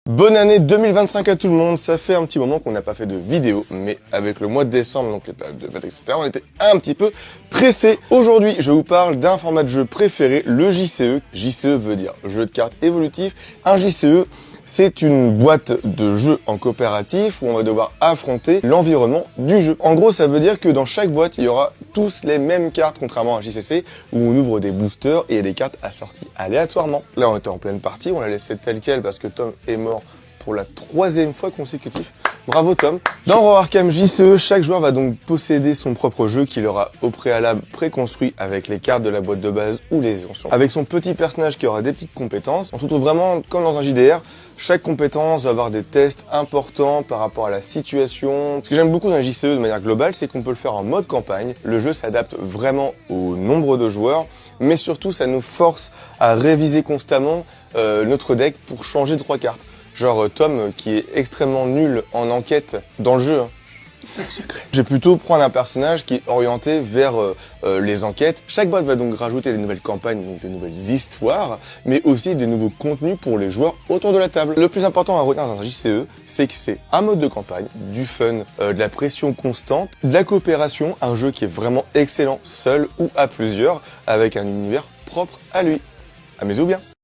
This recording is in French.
Bonne année 2025 à tout le monde, ça fait un petit moment qu'on n'a pas fait de vidéo, mais avec le mois de décembre, donc les périodes de fête, etc., on était un petit peu pressés. Aujourd'hui, je vous parle d'un format de jeu préféré, le JCE. JCE veut dire jeu de cartes évolutif. Un JCE, c'est une boîte de jeux en coopératif où on va devoir affronter l'environnement du jeu. En gros, ça veut dire que dans chaque boîte, il y aura tous les mêmes cartes, contrairement à un JCC, où on ouvre des boosters et il y a des cartes assorties aléatoirement. Là, on était en pleine partie, on l'a laissé tel quel parce que Tom est mort pour la 3e fois consécutive. Bravo Tom. Dans Roll Arkham JCE, chaque joueur va donc posséder son propre jeu qu'il aura au préalable préconstruit avec les cartes de la boîte de base ou les extensions. Avec son petit personnage qui aura des petites compétences, on se retrouve vraiment comme dans un JDR. Chaque compétence va avoir des tests importants par rapport à la situation. Ce que j'aime beaucoup dans JCE de manière globale, c'est qu'on peut le faire en mode campagne. Le jeu s'adapte vraiment au nombre de joueurs, mais surtout ça nous force à réviser constamment notre deck pour changer de 3 cartes. Genre Tom qui est extrêmement nul en enquête dans le jeu. C'est un secret. J'ai plutôt prendre un personnage qui est orienté vers les enquêtes. Chaque boîte va donc rajouter des nouvelles campagnes, donc des nouvelles histoires, mais aussi des nouveaux contenus pour les joueurs autour de la table. Le plus important à retenir dans un JCE, c'est que c'est un mode de campagne, du fun, de la pression constante, de la coopération, un jeu qui est vraiment excellent seul ou à plusieurs, avec un univers propre à lui. Amusez-vous bien.